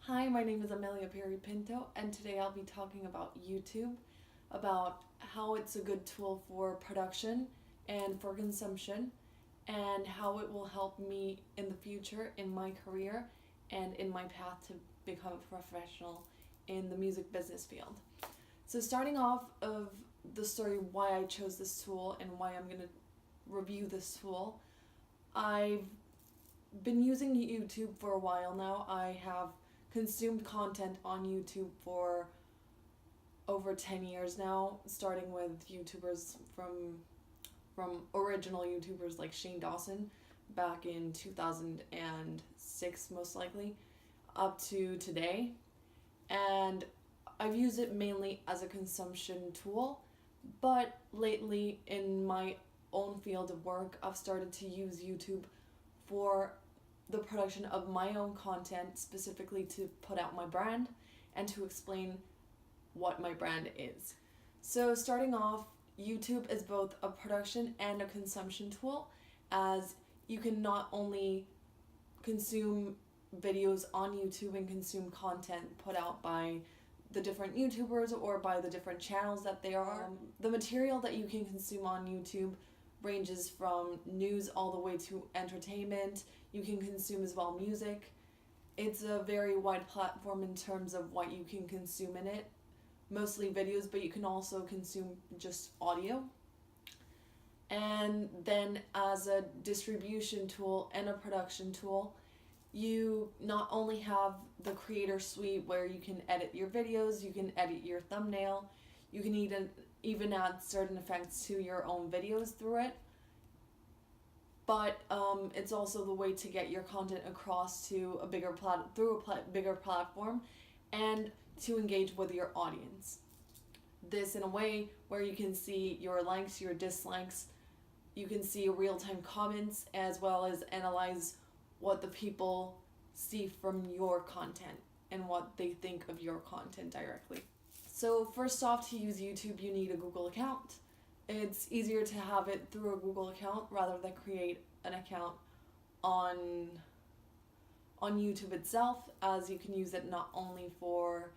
Hi, my name is Amelia Pinto, and today I'll be talking about YouTube, about how it's a good tool for production and for consumption, and how it will help me in the future in my career and in my path to become a professional in the music business field. So starting off of the story why I chose this tool and why I'm going to review this tool, I've been using YouTube for a while now. I have consumed content on YouTube for over 10 years now, starting with YouTubers from original YouTubers like Shane Dawson back in 2006 most likely, up to today. And I've used it mainly as a consumption tool, but lately in my own field of work, I've started to use YouTube for the production of my own content, specifically to put out my brand and to explain what my brand is. So starting off, YouTube is both a production and a consumption tool, as you can not only consume videos on YouTube and consume content put out by the different YouTubers or by the different channels that they are. The material that you can consume on YouTube ranges from news all the way to entertainment. You can consume as well music. It's a very wide platform in terms of what you can consume in it. Mostly videos, but you can also consume just audio. And then as a distribution tool and a production tool, you not only have the creator suite where you can edit your videos, you can edit your thumbnail, you can even add certain effects to your own videos through it, but it's also the way to get your content across to a bigger bigger platform and to engage with your audience. This in a way where you can see your likes, your dislikes, you can see real-time comments, as well as analyze what the people see from your content and what they think of your content directly. So first off, to use YouTube, you need a Google account. It's easier to have it through a Google account rather than create an account on YouTube itself, as you can use it not only for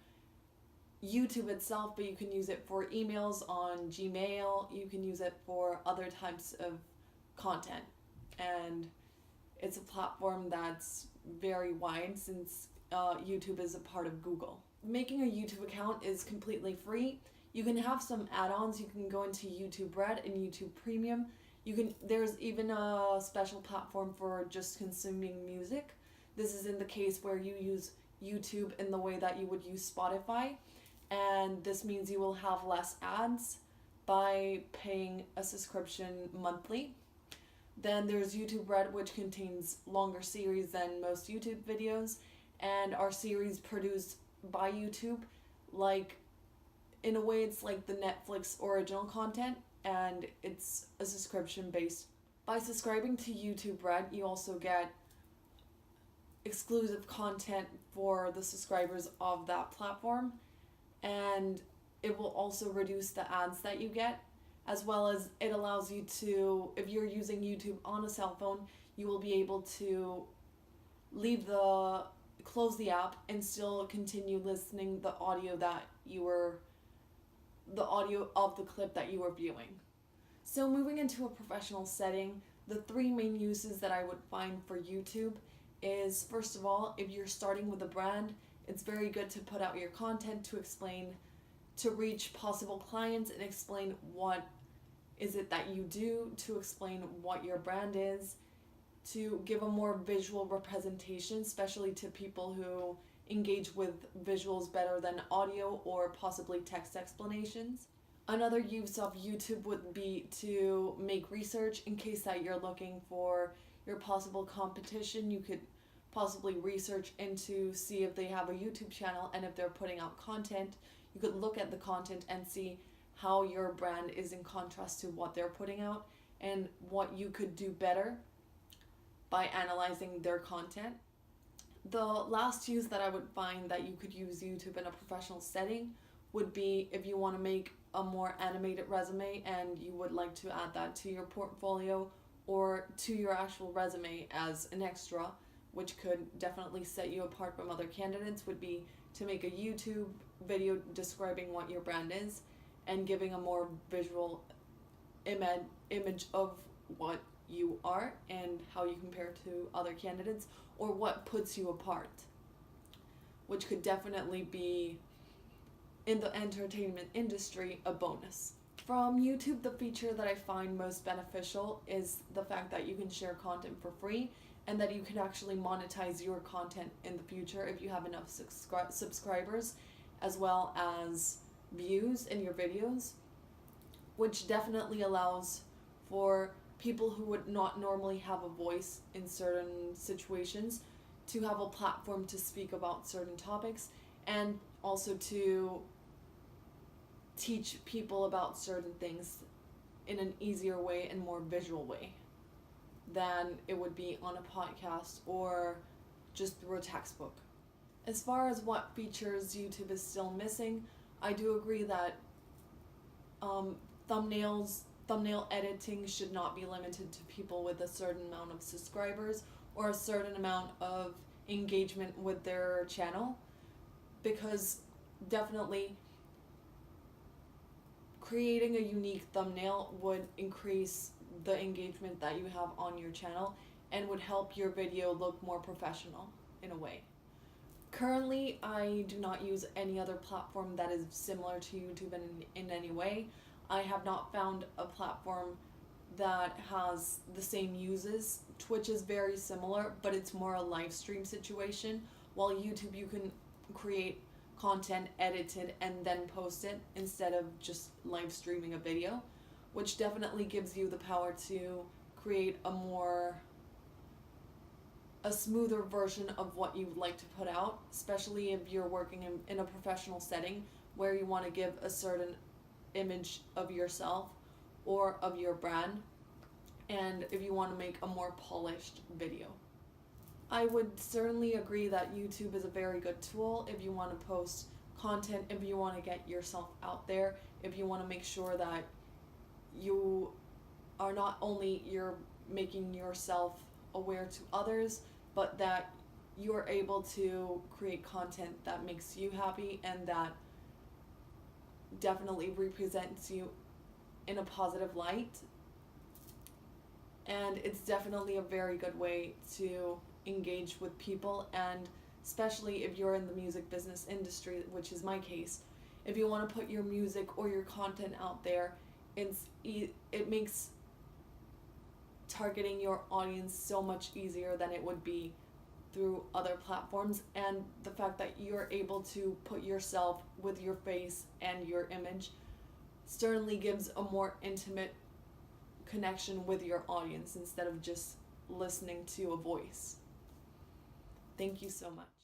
YouTube itself, but you can use it for emails on Gmail, you can use it for other types of content. And it's a platform that's very wide since YouTube is a part of Google. Making a YouTube account is completely free. You can have some add-ons. You can go into YouTube Red and YouTube Premium. There's even a special platform for just consuming music. This is in the case where you use YouTube in the way that you would use Spotify, and this means you will have less ads by paying a subscription monthly. Then there's YouTube Red, which contains longer series than most YouTube videos, and are series produced by YouTube. Like, in a way, it's like the Netflix original content, and it's a subscription based. By subscribing to YouTube Red, you also get exclusive content for the subscribers of that platform, and it will also reduce the ads that you get, as well as it allows you to, if you're using YouTube on a cell phone, you will be able to close the app and still continue listening the audio of the clip that you were viewing. So moving into a professional setting, the three main uses that I would find for YouTube is, first of all, if you're starting with a brand, it's very good to put out your content to reach possible clients and explain what is it that you do, to explain what your brand is, to give a more visual representation, especially to people who engage with visuals better than audio or possibly text explanations. Another use of YouTube would be to make research in case that you're looking for your possible competition. You could possibly research into see if they have a YouTube channel, and if they're putting out content, you could look at the content and see how your brand is in contrast to what they're putting out and what you could do better by analyzing their content. The last use that I would find that you could use YouTube in a professional setting would be if you want to make a more animated resume and you would like to add that to your portfolio or to your actual resume as an extra which could definitely set you apart from other candidates, would be to make a YouTube video describing what your brand is and giving a more visual image of what you are and how you compare to other candidates, or what puts you apart, which could definitely be, in the entertainment industry, a bonus. From YouTube, the feature that I find most beneficial is the fact that you can share content for free and that you can actually monetize your content in the future if you have enough subscribers as well as views in your videos, which definitely allows for people who would not normally have a voice in certain situations to have a platform to speak about certain topics, and also to teach people about certain things in an easier way and more visual way than it would be on a podcast or just through a textbook. As far as what features YouTube is still missing, I do agree that thumbnail editing should not be limited to people with a certain amount of subscribers or a certain amount of engagement with their channel, because definitely creating a unique thumbnail would increase the engagement that you have on your channel and would help your video look more professional in a way. Currently, I do not use any other platform that is similar to YouTube in any way. I have not found a platform that has the same uses. Twitch is very similar, but it's more a live stream situation, while YouTube you can create content, edit it, and then post it instead of just live streaming a video, which definitely gives you the power to create a smoother version of what you'd like to put out, especially if you're working in a professional setting where you want to give a certain image of yourself or of your brand, and if you want to make a more polished video. I would certainly agree that YouTube is a very good tool if you want to post content, if you want to get yourself out there, if you want to make sure that you are not only you're making yourself aware to others, but that you're able to create content that makes you happy and that definitely represents you in a positive light. And it's definitely a very good way to engage with people, and especially if you're in the music business industry, which is my case, if you want to put your music or your content out there, it makes targeting your audience so much easier than it would be through other platforms. And the fact that you're able to put yourself with your face and your image certainly gives a more intimate connection with your audience instead of just listening to a voice. Thank you so much.